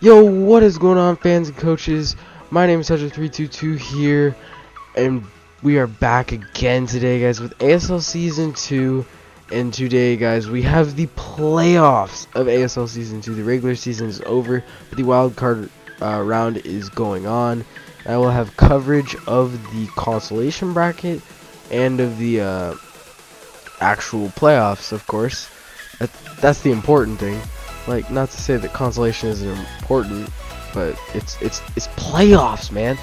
Yo, what is going on, fans and coaches? My name is Hedger322 here, and we are back again today, guys, with ASL Season 2. And today, guys, we have the playoffs of ASL Season 2. The regular season is over, but the wildcard round is going on. I will have coverage of the consolation bracket and of the actual playoffs, of course. That's the important thing. Like, not to say that consolation isn't important, but it's playoffs, man.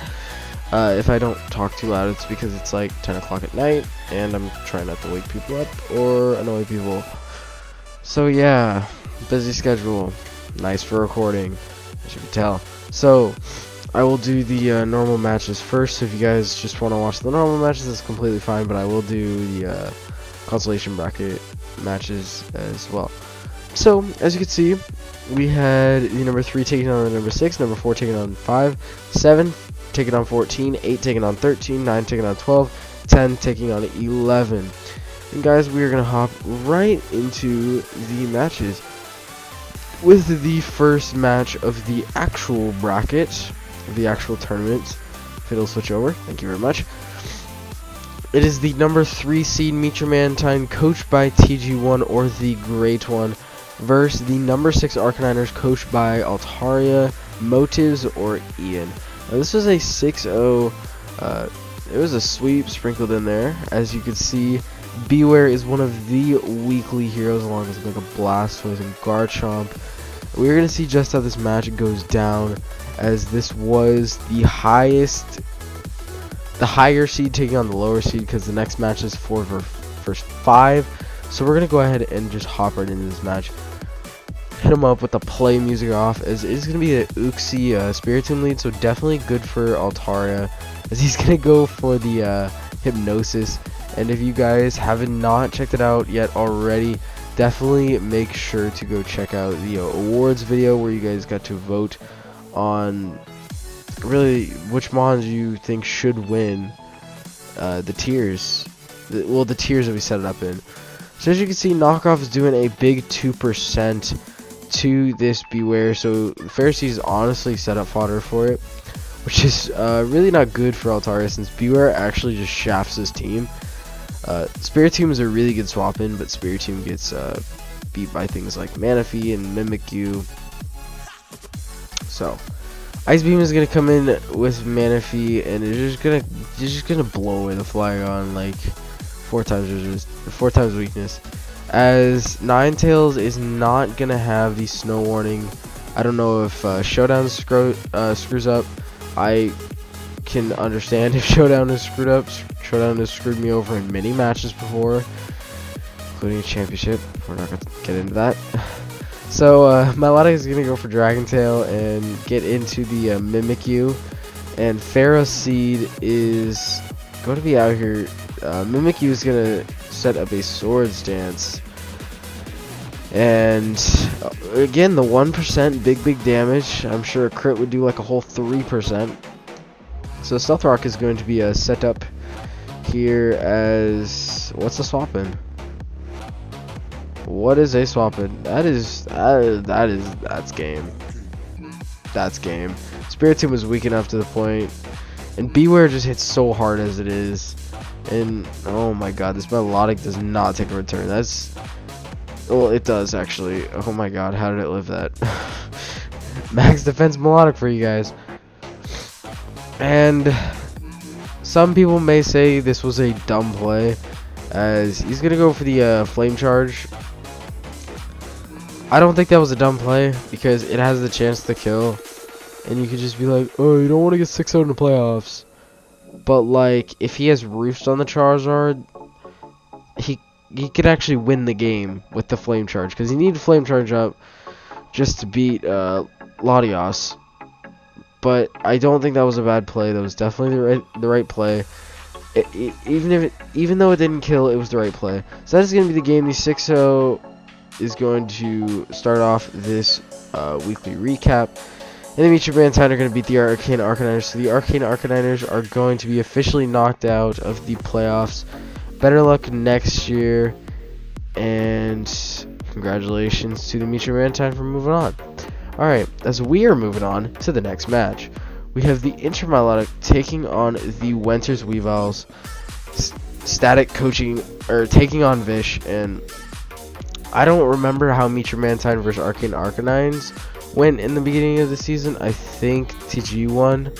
If I don't talk too loud, it's because it's like 10 o'clock at night, and I'm trying not to wake people up or annoy people. So yeah, busy schedule, nice for recording, as you can tell. So I will do the normal matches first. So if you guys just want to watch the normal matches, that's completely fine. But I will do the consolation bracket matches as well. So as you can see, we had the number 3 taking on the number 6, number 4 taking on 5, 7 taking on 14, 8 taking on 13, 9 taking on 12, 10 taking on 11. And guys, we are going to hop right into the matches with the first match of the actual bracket, the actual tournament. If it'll switch over, thank you very much. It is the number 3 seed Meet Your Mantine, coached by TG1 or the Great One, versus the number 6 Arcaniners, coached by Altaria, Motives, or Ian. Now, this was a 6-0. It was a sweep sprinkled in there. As you can see, Beware is one of the weekly heroes, along with like a Blastoise and Garchomp. We're going to see just how this match goes down, as this was the higher seed taking on the lower seed, because the next match is 4 versus 5. So we're going to go ahead and just hop right into this match. Hit him up with the play music off, as it's going to be an Uxie Spiritomb lead, so definitely good for Altaria, as he's going to go for the Hypnosis. And if you guys have not checked it out yet already, definitely make sure to go check out the awards video, where you guys got to vote on really which mons you think should win the tiers. The tiers that we set it up in. So as you can see, Knockoff is doing a big 2% to this Beware, so Pharisee is honestly set up fodder for it, which is really not good for Altaria, since Beware actually just shafts his team. Spiritomb is a really good swap in, but Spiritomb gets beat by things like Manaphy and Mimikyu. So Ice Beam is gonna come in with Manaphy, and it's just gonna blow away the Flygon like 4 times weakness. As Ninetales is not gonna have the Snow Warning. I don't know if Showdown screws up. I can understand if Showdown is screwed up. Showdown has screwed me over in many matches before, including a championship. We're not gonna get into that. So Milotic is gonna go for Dragon Tail and get into the Mimikyu, and Pharaoh Seed is going to be out here. Mimikyu is gonna set up a Swords Dance, and again the 1% big damage. I'm sure a crit would do like a whole 3%. So Stealth Rock is going to be set up here as, what's the swap in? What is a swap in? That's game. That's game. Spiritomb was weak enough to the point, and Beware just hits so hard as it is. And oh my god, this Melodic does not take a return. Well, it does actually. Oh my god, how did it live that? Max defense Melodic for you guys. And some people may say this was a dumb play, as he's gonna go for the Flame Charge. I don't think that was a dumb play, because it has the chance to kill, and you could just be like, oh, you don't want to get 6-0 in the playoffs. But like, if he has Roost on the Charizard, he could actually win the game with the Flame Charge, because he needed Flame Charge up just to beat Latios. But I don't think that was a bad play. That was definitely the right play. Even though it didn't kill, it was the right play. So that is going to be the game. The 6-0 is going to start off this weekly recap. And the Meet Your Mantine are going to beat the Arcane Arcaniners. So the Arcane Arcaniners are going to be officially knocked out of the playoffs. Better luck next year. And congratulations to the Meet Your Mantine for moving on. Alright, as we are moving on to the next match, we have the Inter Milan taking on the Wenters Weavals, Static coaching, or taking on Vish, and I don't remember how Mitra Mantine versus Arcane Arcanines went in the beginning of the season. I think TG won,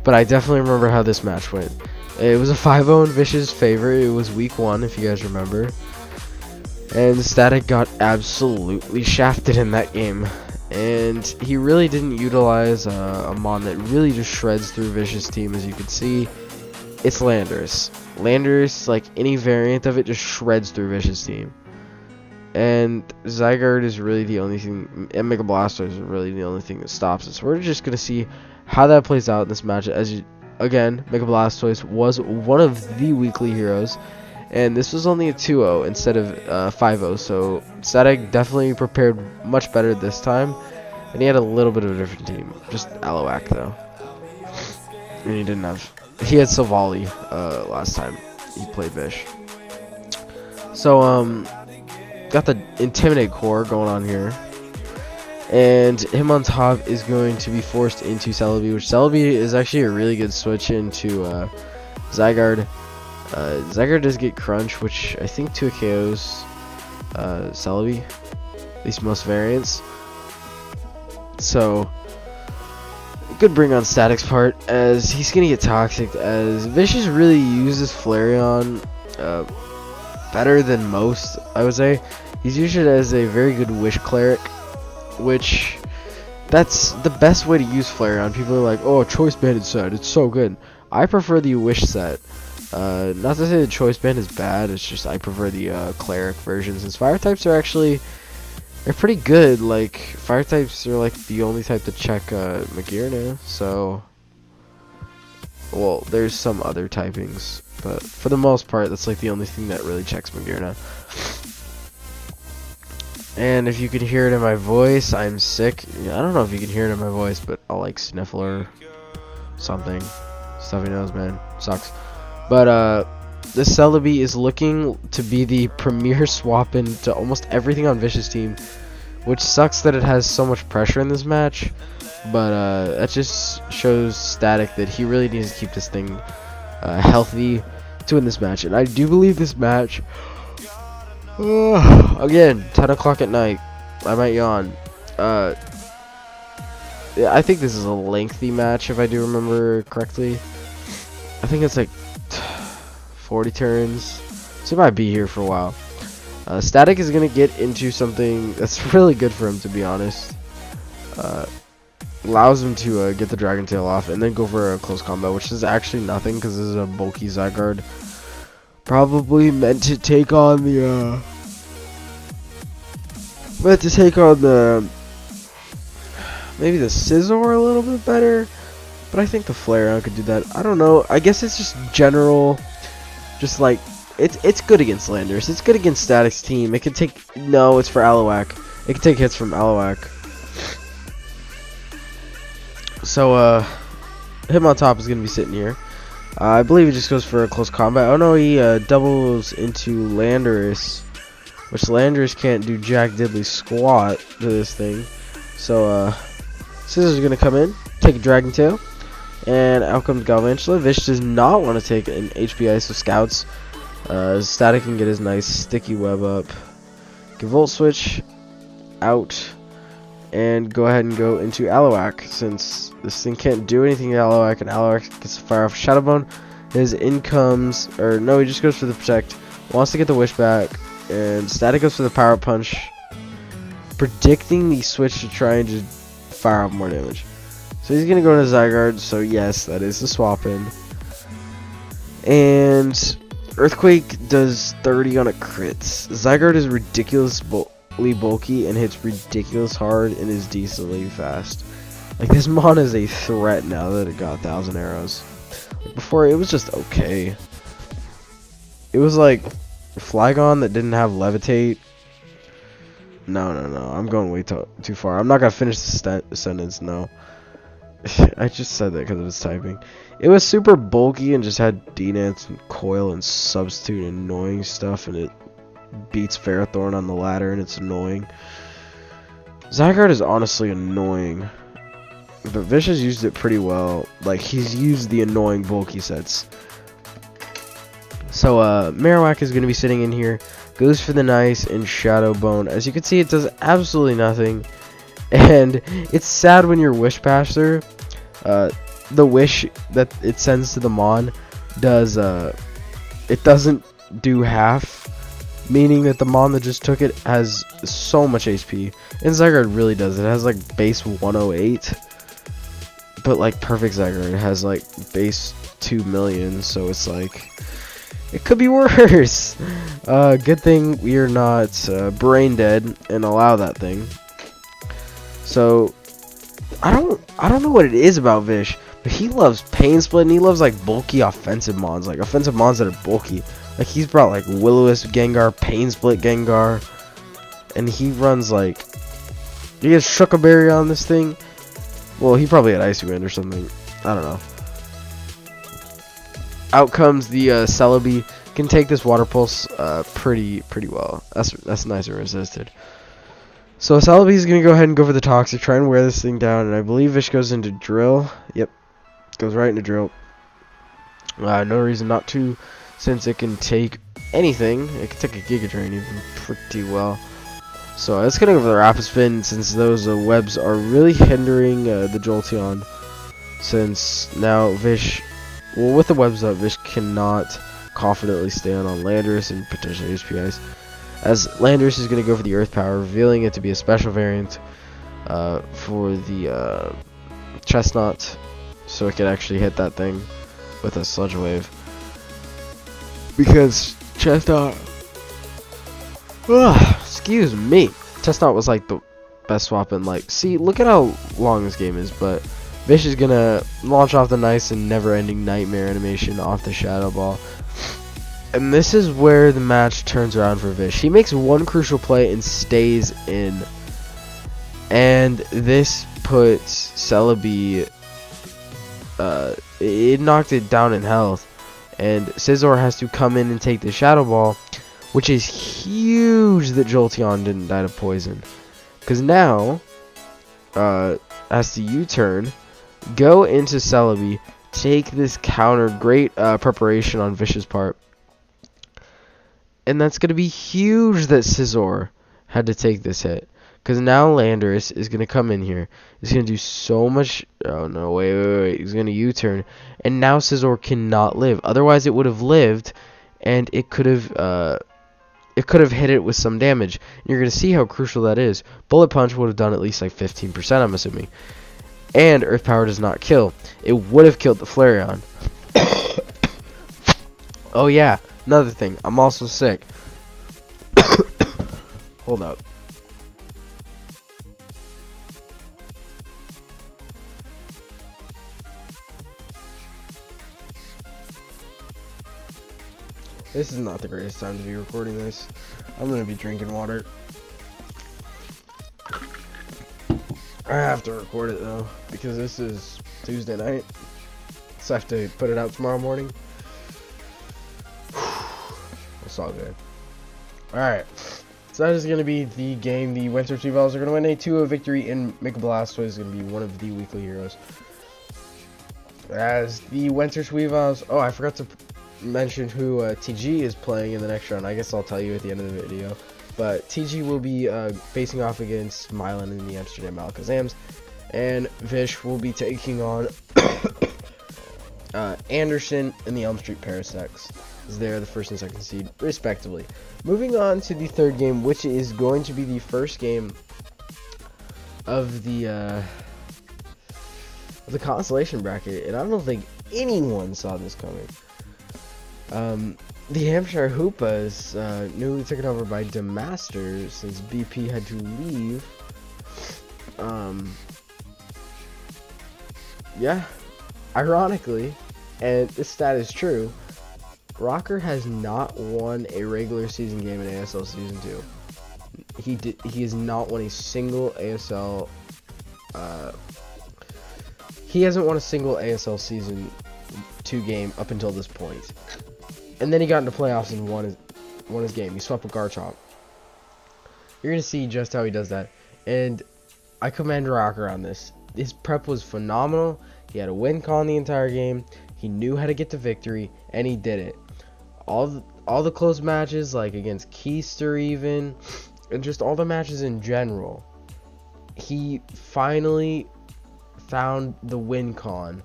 but I definitely remember how this match went. It was a 5-0 in Vish's favor. It was week 1, if you guys remember. And Static got absolutely shafted in that game. And he really didn't utilize a mon that really just shreds through Vish's team, as you can see. It's Landorus. Landorus, like any variant of it, just shreds through Vish's team. And Zygarde is really the only thing, and Mega Blastoise is really the only thing that stops it. So we're just going to see how that plays out in this match. Again, Mega Blastoise was one of the weekly heroes, and this was only a 2-0 instead of 5-0, so Static definitely prepared much better this time, and he had a little bit of a different team, just Aloak though, and he had Silvally last time he played Vish. So got the Intimidate core going on here. And him on top is going to be forced into Celebi, which Celebi is actually a really good switch into Zygarde. Zygarde does get Crunch, which I think 2 KOs Celebi, at least most variants. So, good bring on Static's part, as he's going to get Toxic, as Vicious really uses Flareon better than most, I would say. He's used it as a very good Wish Cleric, which that's the best way to use Flareon. People are like, oh, Choice Banded set, it's so good. I prefer the Wish set. Not to say the Choice Band is bad, it's just I prefer the Cleric version, since Fire types are actually, they're pretty good. Like, Fire types are like the only type to check Magearna, so, well, there's some other typings, but for the most part, that's like the only thing that really checks Magearna. And if you can hear it in my voice, I'm sick. I don't know if you can hear it in my voice, but I'll like sniffle or something. Stuffy nose, man. Sucks. But this Celebi is looking to be the premier swap into almost everything on Vish's team, which sucks that it has so much pressure in this match. But that just shows Static that he really needs to keep this thing healthy to win this match. And I do believe this match, again, 10 o'clock at night, I might yawn. Yeah, I think this is a lengthy match, if I do remember correctly. I think it's like 40 turns, so he might be here for a while. Static is going to get into something that's really good for him, to be honest. Allows him to get the Dragon Tail off and then go for a close combat, which is actually nothing because this is a bulky Zygarde. Probably meant to take on the maybe the Scizor a little bit better, but I think the Flareon could do that. I don't know. I guess it's just general, just like it's good against Landorus. It's good against Static's team. It can take it's for Aloak. It can take hits from Aloak. So him on top is gonna be sitting here. I believe he just goes for a close combat. Oh no, he doubles into Landorus, which Landorus can't do jack diddly squat to this thing. So Scissors are gonna come in, take a Dragon Tail, and out comes Galvantula. Vish does not want to take an HP Ice with Scouts. Static can get his nice sticky web up. Get Volt Switch out, and go ahead and go into Aloak, since this thing can't do anything to Aloak, and Aloak gets to fire off Shadow Bone. His in comes, or no, he just goes for the Protect, wants to get the Wish back, and Static goes for the Power Punch, predicting the switch to try and just fire off more damage. So he's gonna go to Zygarde, so yes, that is the swap in. And Earthquake does 30 on a crits. Zygarde is ridiculously bulky and hits ridiculous hard and is decently fast. Like, this mon is a threat now that it got 1,000 arrows. Like, before it was just okay. It was like Flygon that didn't have Levitate. No, I'm going way too far. I'm not gonna finish the sentence. No. I just said that because it was typing. It was super bulky and just had D-Nance and Coil and Substitute and annoying stuff, and it beats Ferrothorn on the ladder, and it's annoying. Zygarde is honestly annoying, but Vish has used it pretty well. Like, he's used the annoying bulky sets. So, Marowak is going to be sitting in here, goes for the nice and Shadow Bone. As you can see, it does absolutely nothing, and it's sad when your Wish Passer, the wish that it sends to the Mon does, it doesn't do half, meaning that the Mon that just took it has so much HP, and Zygarde really does. It has like base 108, but like perfect Zygarde has like base 2 million, so it's like, it could be worse. Good thing we are not brain dead and allow that thing. So I don't know what it is about Vish, but he loves Pain Split, and he loves like bulky offensive mons, like offensive mons that are bulky. Like, he's brought like Will-O-Wisp Gengar, Pain Split Gengar, and he runs like, he has Shuckleberry on this thing. Well, he probably had Icy Wind or something. I don't know. Out comes the Celebi. Can take this Water Pulse pretty well. That's nice and resisted. So Celebi is gonna go ahead and go for the Toxic, try and wear this thing down, and I believe Vish goes into Drill. Yep, goes right into Drill. No reason not to, since it can take anything. It can take a Giga Drain even pretty well. So let's gonna go for the Rapid Spin, since those webs are really hindering the Jolteon. Since now Vish, well, with the webs up, Vish cannot confidently stand on Landorus and potentially HP Ice, as Landorus is going to go for the Earth Power, revealing it to be a special variant for the Chestnut, so it can actually hit that thing with a Sludge Wave. Because Chestnut, excuse me, Chestnut was like the best swap in, like, see, look at how long this game is, but Vish is going to launch off the nice and never-ending Nightmare animation off the Shadow Ball. And this is where the match turns around for Vish. He makes one crucial play and stays in. And this puts Celebi, it knocked it down in health. And Scizor has to come in and take the Shadow Ball, which is huge that Jolteon didn't die to poison. Because now, has to U-turn, go into Celebi, take this counter. Great preparation on Vish's part. And that's going to be huge that Scizor had to take this hit. Because now Landorus is going to come in here. He's going to do so much. Oh, no, wait. He's going to U-turn. And now Scizor cannot live. Otherwise, it would have lived. And it could have hit it with some damage. And you're going to see how crucial that is. Bullet Punch would have done at least like 15%, I'm assuming. And Earth Power does not kill. It would have killed the Flareon. Oh, yeah. Another thing, I'm also sick. Hold up. This is not the greatest time to be recording this. I'm gonna be drinking water. I have to record it though, because this is Tuesday night, so I have to put it out tomorrow morning. It's all good. Alright, so that is going to be the game. The Winter Weavals are going to win a 2-0 victory, and Mega Blastoise is going to be one of the weekly heroes. As the Winter Weavals, oh, I forgot to mention who TG is playing in the next round. I guess I'll tell you at the end of the video. But TG will be facing off against Milan in the Amsterdam Alakazams, and Vish will be taking on Anderson in the Elm Street Parasects. They're the first and second seed, respectively. Moving on to the third game, which is going to be the first game of the consolation bracket, and I don't think anyone saw this coming. The Hampshire Hoopas newly taken over by Demaster since BP had to leave. Yeah, ironically, and this stat is true, Rocker has not won a regular season game in ASL Season 2. He has not won a single ASL. He hasn't won a single ASL Season 2 game up until this point. And then he got into playoffs and won his game. He swept with Garchomp. You're gonna see just how he does that. And I commend Rocker on this. His prep was phenomenal. He had a win con the entire game. He knew how to get to victory, and he did it. All the close matches, like against Keister even, and just all the matches in general, he finally found the win con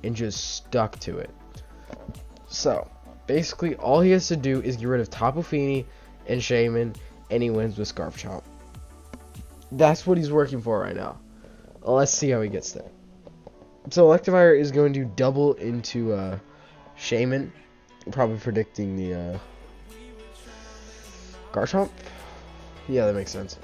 and just stuck to it. So basically all he has to do is get rid of Tapu Fini and Shaman, and he wins with Scarf Chomp. That's what he's working for right now. Let's see how he gets there. So Electivire is going to double into Shaman, probably predicting the Garchomp. Yeah, that makes sense.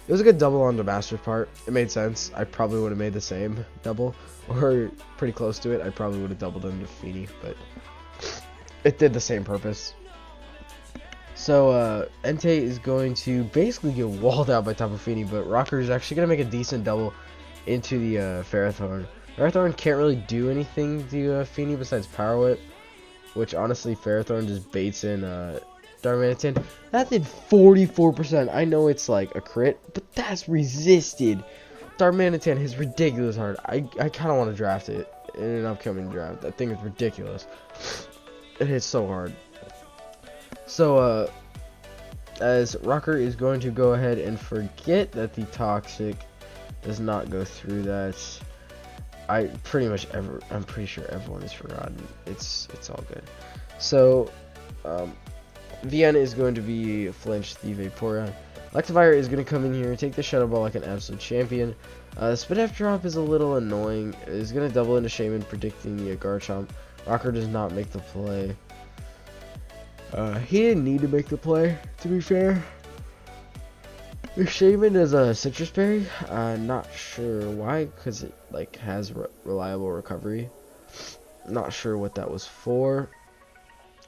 It was a good double on the Master's part. It made sense. I probably would have made the same double, or pretty close to it. I probably would have doubled into Fini, but it did the same purpose. So Entei is going to basically get walled out by Tapu Fini, but Rocker is actually going to make a decent double into the Ferrothorn. Ferrothorn can't really do anything to Fini besides Power Whip, which honestly Ferrothorn just baits in Darmanitan. That did 44%. I know it's like a crit, but that's resisted. Darmanitan is ridiculous hard. I kind of want to draft it in an upcoming draft. That thing is ridiculous. It hits so hard. So as Rocker is going to go ahead and forget that the Toxic does not go through that. I'm pretty sure everyone has forgotten. It's all good. So Vienna is going to be flinch the Vaporeon. Electivire is going to come in here and take the Shadow Ball like an absolute champion. Spinef Drop is a little annoying. It's going to double into Shaman, predicting the Garchomp. Rocker does not make the play. He didn't need to make the play, to be fair. The Shaman is a Citrus Berry. Not sure why, because it like has reliable recovery. Not sure what that was for.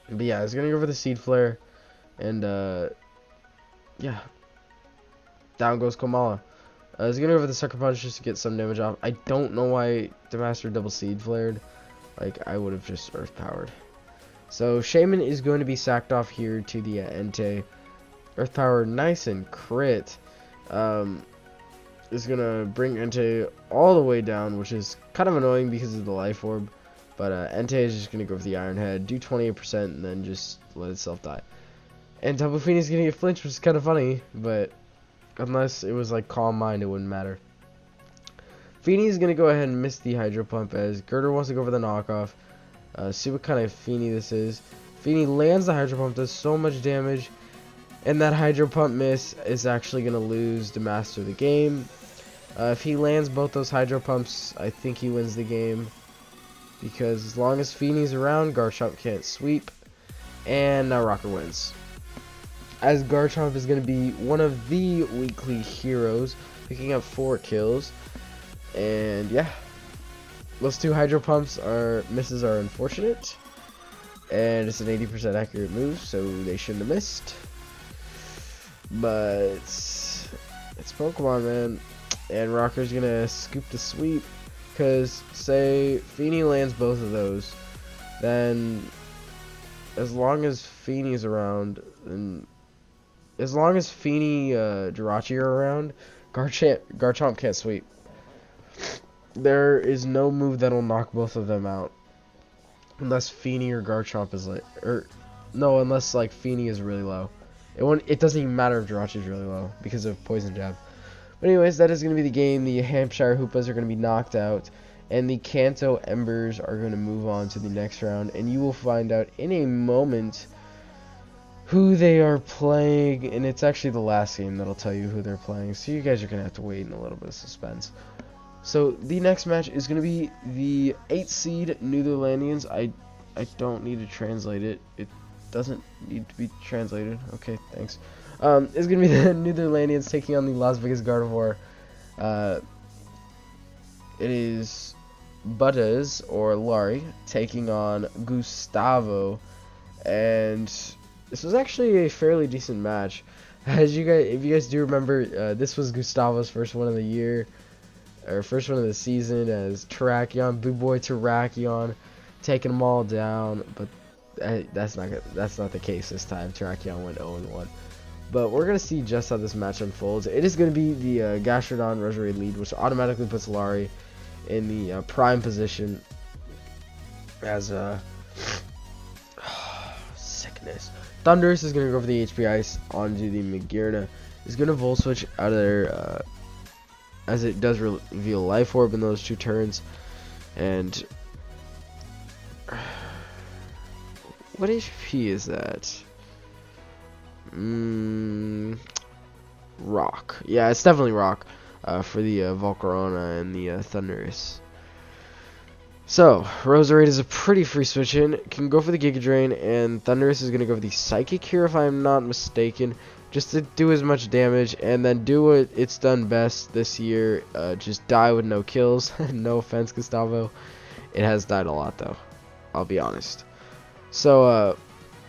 But yeah, it's gonna go for the Seed Flare, and yeah, down goes Komala. It's gonna go for the Sucker Punch just to get some damage off. I don't know why the Master double Seed Flared. Like, I would have just Earth Powered. So Shaman is going to be sacked off here to the Entei. Earth Power, nice and crit. Is gonna bring Entei all the way down, which is kind of annoying because of the Life Orb. But Entei is just gonna go for the Iron Head, do 28%, and then just let itself die. And Tapu Fini is gonna get flinched, which is kind of funny, but unless it was like Calm Mind, it wouldn't matter. Fini is gonna go ahead and miss the Hydro Pump as Girder wants to go for the knockoff. See what kind of Fini this is. Fini lands the Hydro Pump, does so much damage, and that Hydro Pump miss is actually gonna lose the Master of the game. If he lands both those Hydro Pumps, I think he wins the game, because as long as Fini's around, Garchomp can't sweep, and now Rocker wins. As Garchomp is going to be one of the weekly heroes, picking up 4 kills, and yeah, those 2 Hydro Pumps misses are unfortunate, and it's an 80% accurate move, so they shouldn't have missed, but it's Pokemon, man, and Rocker's going to scoop the sweep. Because, say, Fini lands both of those, then as long as Fini's around, and as long as Fini, Jirachi are around, Garchomp can't sweep. There is no move that'll knock both of them out. Unless Fini or Garchomp is like, unless like Fini is really low. It doesn't even matter if Jirachi is really low because of Poison Jab. But anyways, that is going to be the game. The Hampshire Hoopas are going to be knocked out, and the Kanto Embers are going to move on to the next round, and you will find out in a moment who they are playing, and it's actually the last game that'll tell you who they're playing, so you guys are going to have to wait in a little bit of suspense. So the next match is going to be the 8th seed Netherlandians. I don't need to translate it. It doesn't need to be translated. Okay, thanks. It's going to be the Netherlandians taking on the Las Vegas Gardevoir. It is Butters, or Larry, taking on Gustavo. And this was actually a fairly decent match. If you guys do remember, this was Gustavo's first one of the year, or first one of the season, as Terrakion, Boo Boy Terrakion, taking them all down. But that's not the case this time. Terrakion went 0-1. But we're going to see just how this match unfolds. It is going to be the Gastrodon Resurrect lead, which automatically puts Lari in the prime position as sickness. Thundurus is going to go for the HP Ice onto the Magearna. Is going to Volt Switch out of there as it does reveal Life Orb in those 2 turns. And what HP is that? Rock. Yeah, it's definitely Rock for the Volcarona and the Thundurus. So, Roserade is a pretty free switch in. Can go for the Giga Drain, and Thundurus is going to go for the Psychic here, if I'm not mistaken, just to do as much damage, and then do what it's done best this year, just die with no kills. No offense, Gustavo. It has died a lot, though. I'll be honest. So,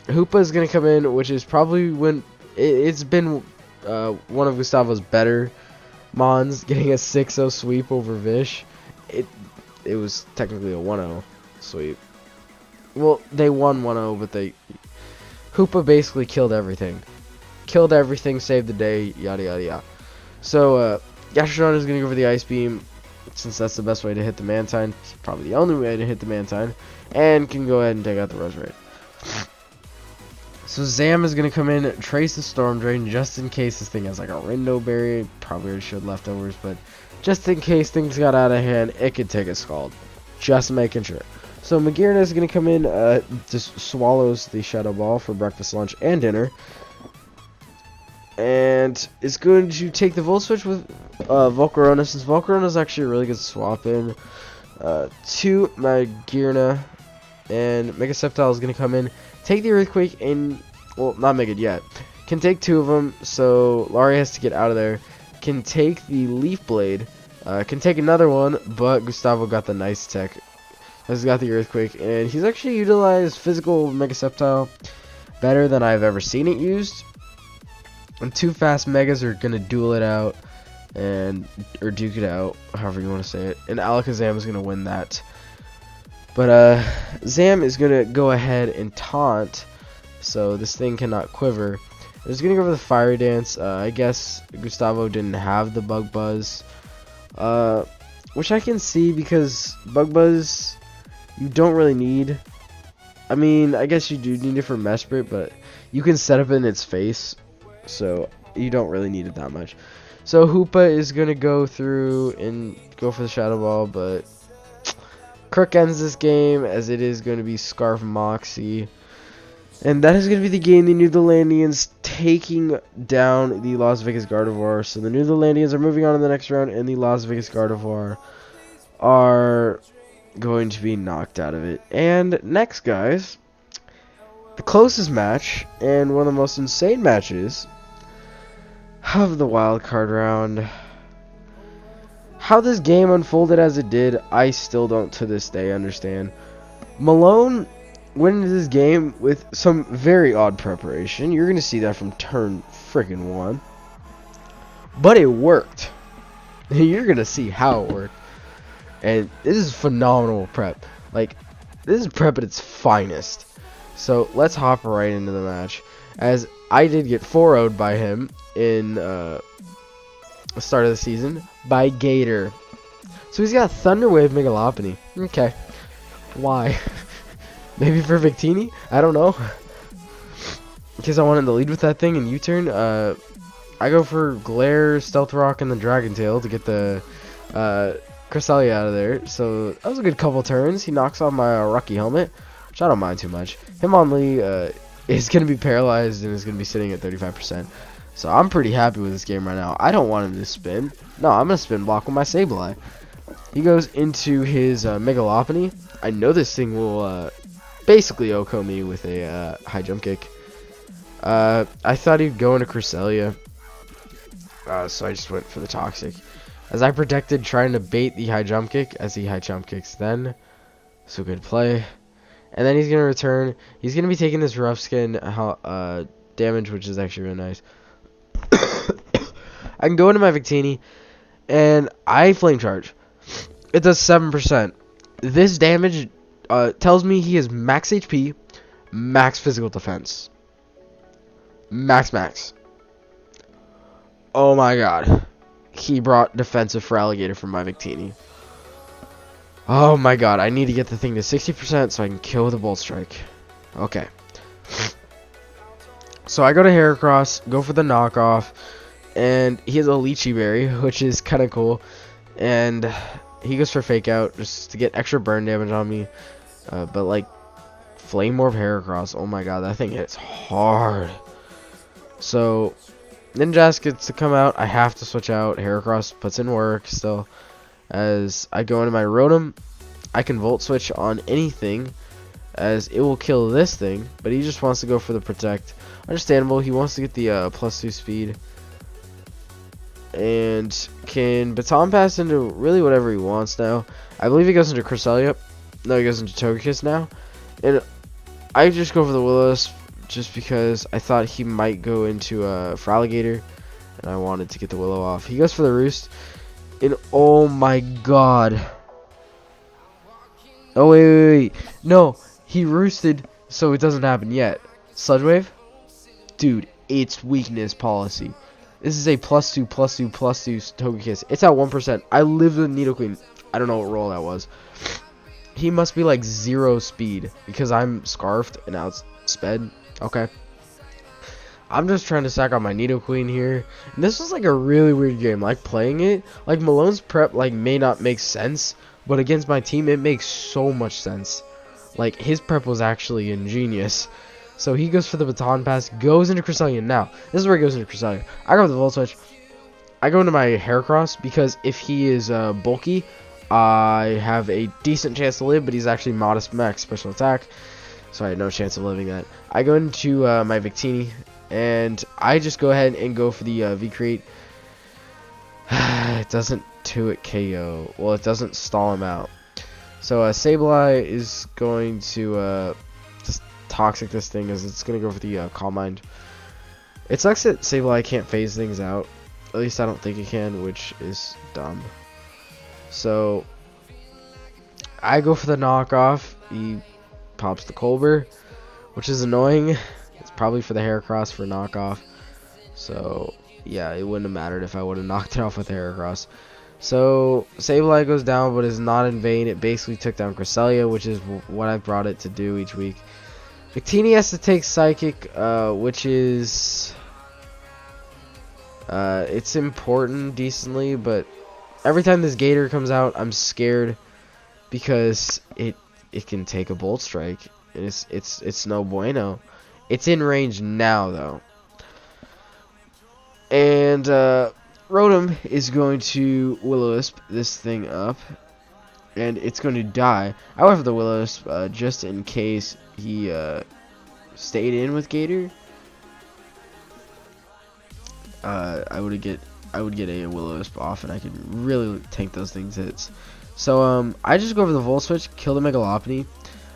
Hoopa is going to come in, which is probably when it's been one of Gustavo's better Mons, getting a 6-0 sweep over Vish. It was technically a 1-0 sweep. Well, they won 1-0, but Hoopa basically killed everything. Killed everything, saved the day, yada yada yada. So, Gastrodon is going to go for the Ice Beam, since that's the best way to hit the Mantine. It's probably the only way to hit the Mantine. And can go ahead and take out the Roserade. So Zam is going to come in, trace the Storm Drain, just in case this thing has like a Rindo Berry. Probably already showed leftovers, but just in case things got out of hand, it could take a Scald. Just making sure. So Magearna is going to come in, just swallows the Shadow Ball for breakfast, lunch, and dinner. And is going to take the Volt Switch with Volcarona, since Volcarona is actually a really good swap in to Magearna. And Mega Sceptile is going to come in, take the Earthquake, and, well, not make it yet. Can take 2 of them, so Lari has to get out of there. Can take the Leaf Blade, can take another one, but Gustavo got the nice tech. Has got the Earthquake, and he's actually utilized physical Mega Sceptile better than I've ever seen it used. And 2 fast Megas are gonna duel it out, or duke it out, however you want to say it. And Alakazam is gonna win that. But Zam is gonna go ahead and taunt, so this thing cannot quiver. It's gonna go for the Fire Dance. I guess Gustavo didn't have the Bug Buzz, which I can see because Bug Buzz you don't really need. I mean, I guess you do need it for Mesprit, but you can set up in its face, so you don't really need it that much. So Hoopa is gonna go through and go for the Shadow Ball, but Kirk ends this game as it is going to be Scarf Moxie. And that is going to be the game. The New Zealandians taking down the Las Vegas Gardevoir. So the New Zealandians are moving on to the next round, and the Las Vegas Gardevoir are going to be knocked out of it. And next, guys, the closest match, and one of the most insane matches of the wild card round. How this game unfolded as it did, I still don't to this day understand. Malone went into this game with some very odd preparation. You're going to see that from turn freaking 1. But it worked. You're going to see how it worked. And this is phenomenal prep. Like, this is prep at its finest. So, let's hop right into the match. As I did get 4-0'd by him in the start of the season by Gator. So he's got Thunder Wave Megalopony. Okay. Why? Maybe for Victini? I don't know. Because I wanted to lead with that thing in U-turn. I go for Glare, Stealth Rock, and the Dragon Tail to get the Cresselia out of there. So that was a good couple turns. He knocks off my Rocky Helmet, which I don't mind too much. Hitmonlee is going to be paralyzed and is going to be sitting at 35%. So I'm pretty happy with this game right now. I don't want him to spin. No, I'm going to spin block with my Sableye. He goes into his Megalopony. I know this thing will basically OHKO me with a high jump kick. I thought he'd go into Cresselia. So I just went for the Toxic. As I predicted, trying to bait the high jump kick as he high jump kicks then. So good play. And then he's going to return. He's going to be taking this Rough Skin damage, which is actually really nice. I can go into my Victini, and I Flame Charge. It does 7%. This damage tells me he has max HP, max physical defense. Max. Oh my god. He brought defensive for alligator from my Victini. Oh my god, I need to get the thing to 60% so I can kill with a bolt strike. Okay. So I go to Heracross, go for the knockoff, and he has a Lychee Berry, which is kind of cool. And he goes for fake out just to get extra burn damage on me. But like, Flame Orb Heracross, oh my god, that thing hits hard. So Ninjask gets to come out. I have to switch out. Heracross puts in work still. As I go into my Rotom, I can Volt Switch on anything, as it will kill this thing, but he just wants to go for the Protect. Understandable, he wants to get the +2 speed. And can Baton Pass into really whatever he wants now. I believe he goes into Cresselia. No, he goes into Togekiss now. And I just go for the Will-O-Wisp just because I thought he might go into Feraligatr, and I wanted to get the Willow off. He goes for the Roost. And oh my god. Oh wait. No, he roosted, so it doesn't happen yet. Sludge Wave? Dude, it's weakness policy. This is a +2, +2, +2 Togekiss. It's at 1%. I live with Nidoqueen. I don't know what roll that was. He must be like 0 speed because I'm Scarfed and outsped. Okay. I'm just trying to sack out my Nidoqueen here. And this was like a really weird game. Like playing it, like Malone's prep like may not make sense, but against my team it makes so much sense. Like his prep was actually ingenious. So he goes for the Baton Pass, goes into Cresselia. Now, this is where he goes into Cresselia. I go with the Volt Switch. I go into my Heracross because if he is bulky, I have a decent chance to live, but he's actually Modest Max special attack, so I had no chance of living that. I go into my Victini, and I just go ahead and go for the V-Create. It doesn't 2-hit KO. Well, it doesn't stall him out. So Sableye is going to just Toxic this thing, as it's going to go for the Calm Mind. It sucks that Sableye can't phase things out. At least I don't think it can, which is dumb. So I go for the knockoff. He pops the Colbur, which is annoying. It's probably for the Heracross for knockoff. So yeah, it wouldn't have mattered if I would have knocked it off with Heracross. So Sableye goes down, but is not in vain. It basically took down Cresselia, which is what I brought it to do each week. Victini has to take Psychic, which is it's important decently, but every time this Gator comes out, I'm scared because it can take a Bolt Strike. And it's no bueno. It's in range now though. And Rotom is going to Will-O-Wisp this thing up, and it's going to die. I went for the Will-O-Wisp just in case he stayed in with Gator. I would get a Will-O-Wisp off, and I could really tank those things hits. So I just go for the Volt Switch, kill the Megalopony.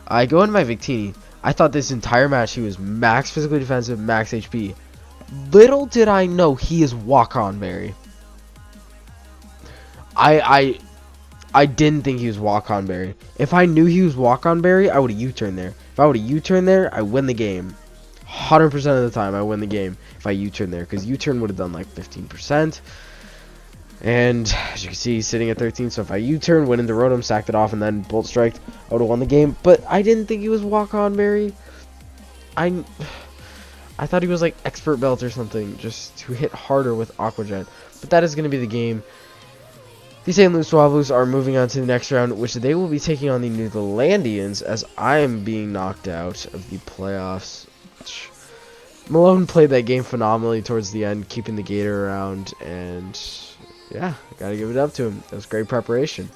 I go into my Victini. I thought this entire match he was max physically defensive, max HP. Little did I know he is Walk-On Berry. I didn't think he was Walk-On Berry. If I knew he was Walk-On Berry, I would have U-turned there. If I would have U-turned there, I win the game. 100% of the time, I win the game if I U-turn there, because U-turn would have done like 15%. And as you can see, he's sitting at 13. So if I U-turn, went into Rotom, sacked it off, and then Bolt Strike, I would have won the game. But I didn't think he was Walk-On Berry. I thought he was like Expert Belt or something, just to hit harder with Aqua Jet. But that is going to be the game. The St. Louis Swablues are moving on to the next round, which they will be taking on the Newfoundlandians, as I am being knocked out of the playoffs. Malone played that game phenomenally towards the end, keeping the Gator around, and yeah, gotta give it up to him. That was great preparation.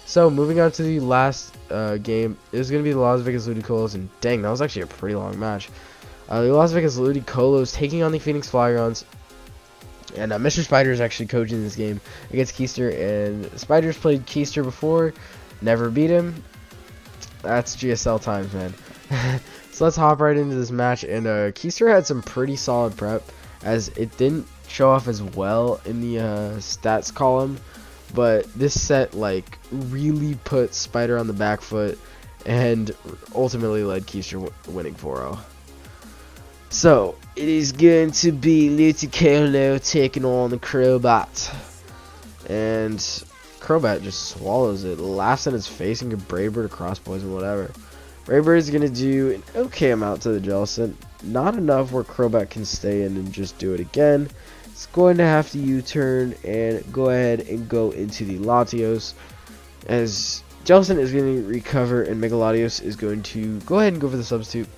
So moving on to the last game is going to be the Las Vegas Ludicolo, and dang, that was actually a pretty long match. The Las Vegas Ludicolo taking on the Phoenix Flygrons, and Mr. Spider is actually coaching this game against Keister, and Spider's played Keister before, never beat him. That's GSL times, man. So let's hop right into this match, and Keister had some pretty solid prep, as it didn't show off as well in the stats column, but this set like really put Spider on the back foot and ultimately led Keister winning 4-0. So it is going to be Ludicolo taking on the Crobat, and Crobat just swallows it, laughs in its face, and give Braybird a cross poison, whatever. Braybird is gonna do an okay amount to the Jellicent, not enough where Crobat can stay in and just do it again. It's going to have to U-turn and go ahead and go into the Latios, as Jellicent is going to recover and Mega Latios is going to go ahead and go for the substitute,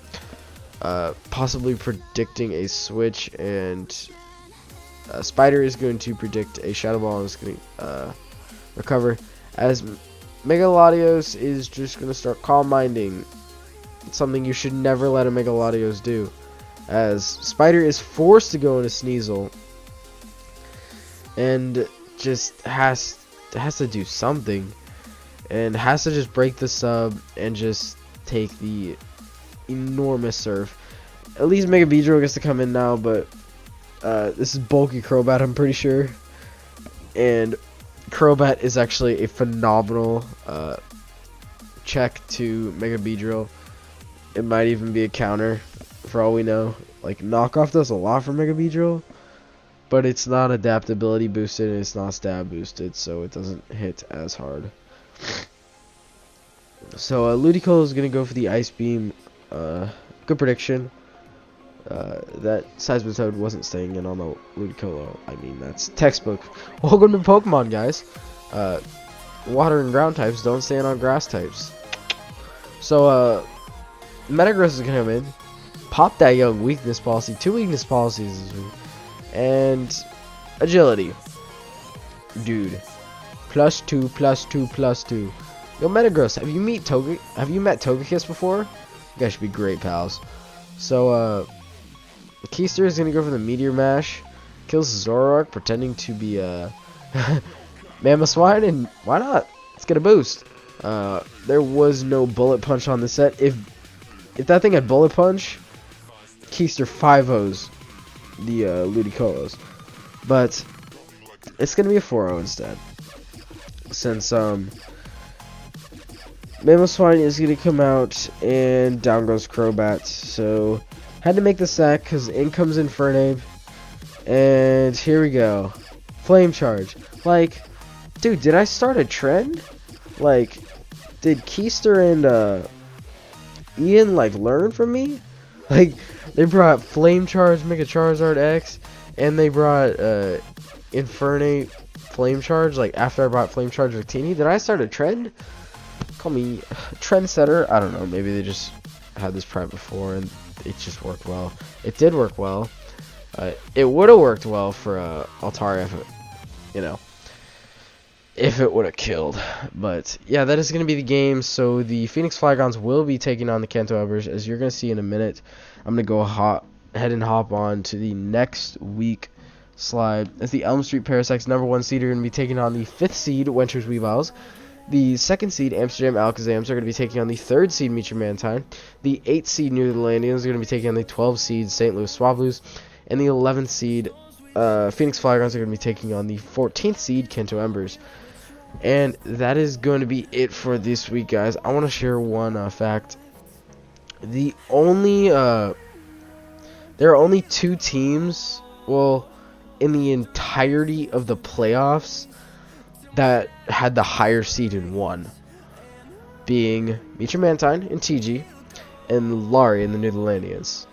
possibly predicting a switch, and Spider is going to predict a Shadow Ball and is going to recover, as Mega Latios is just going to start Calm Minding, something you should never let a Mega Latios do, as Spider is forced to go into Sneasel and just has to do something, and has to just break the sub and just take the enormous surf. At least Mega Beedrill gets to come in now, but this is bulky Crobat, I'm pretty sure, and Crobat is actually a phenomenal check to Mega Beedrill. It might even be a counter for all we know. Like, knockoff does a lot for Mega Beedrill, but it's not adaptability boosted and it's not stab boosted, so it doesn't hit as hard. So Ludicolo is gonna go for the Ice Beam. Good prediction. That Seismitoad wasn't staying in on the Ludicolo. I mean, that's textbook. Welcome to Pokemon, guys. Water and ground types don't stand on grass types. So Metagross is gonna come in, pop that young weakness policy. 2 weakness policies this week, and agility, dude. +2, +2, +2. Yo, Metagross, have you met Togekiss before? You guys should be great pals. So Keister is gonna go for the Meteor Mash, kills Zoroark, pretending to be Mamoswine, and why not? Let's get a boost. There was no Bullet Punch on the set. If that thing had Bullet Punch, Keister 5-0s the Ludicolos. But it's gonna be a 4-0 instead, since Mamoswine is gonna come out and down goes Crobat. So had to make the sack because in comes Infernape, and here we go. Flame Charge. Like, dude, did I start a trend? Like, did Keister and Ian like learn from me? Like, they brought Flame Charge Mega Charizard X, and they brought Infernape Flame Charge like after I brought Flame Charge Victini. Did I start a trend? Call me trendsetter. I don't know. Maybe they just had this prep before and it just worked well. It did work well. It would have worked well for Altaria if it, if it would have killed. But yeah, that is going to be the game. So the Phoenix Flygons will be taking on the Kanto Evers, as you're going to see in a minute. I'm going to go ahead and hop on to the next week slide. As the Elm Street Parasects #1 seed are going to be taking on the 5th seed Wencher's Weaviles. The 2nd seed Amsterdam Alakazams are going to be taking on the 3rd seed Meecher Mantine. The 8th seed Netherlandians are going to be taking on the 12th seed St. Louis Swablues. And the 11th seed Phoenix Flygons are going to be taking on the 14th seed Kanto Embers. And that is going to be it for this week, guys. I want to share one fact. There are only 2 teams, well, in the entirety of the playoffs that had the higher seed in one, being Meecher Mantine in TG and Laurie in the Netherlandians.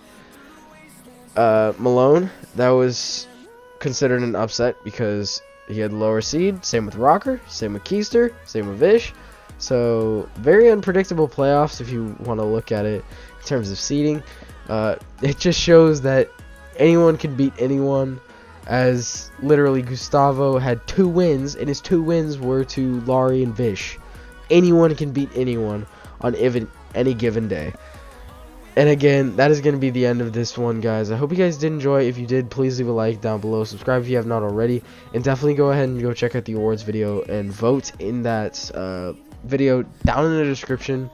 Malone, that was considered an upset because he had lower seed. Same with Rocker, same with Keister, same with Vish. So very unpredictable playoffs if you want to look at it in terms of seeding. It just shows that anyone can beat anyone, as literally Gustavo had 2 wins, and his 2 wins were to Laurie and Vish. Anyone can beat anyone on any given day. And again, that is going to be the end of this one, guys. I hope you guys did enjoy. If you did, please leave a like down below. Subscribe if you have not already. And definitely go ahead and go check out the awards video and vote in that video down in the description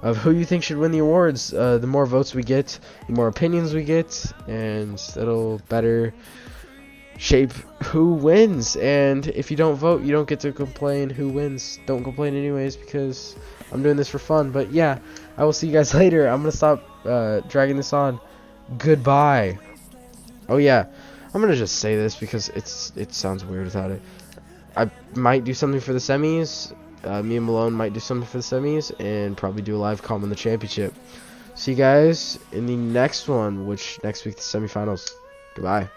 of who you think should win the awards. The more votes we get, the more opinions we get, and that'll better shape who wins. And if you don't vote, you don't get to complain who wins. Don't complain anyways, because I'm doing this for fun. But yeah, I will see you guys later. I'm gonna stop dragging this on, goodbye. Oh yeah, I'm gonna just say this because it sounds weird without it. I might do something for the semis. Me and Malone might do something for the semis, and probably do a live comm on the championship. See you guys in the next one, which next week the semifinals. Goodbye.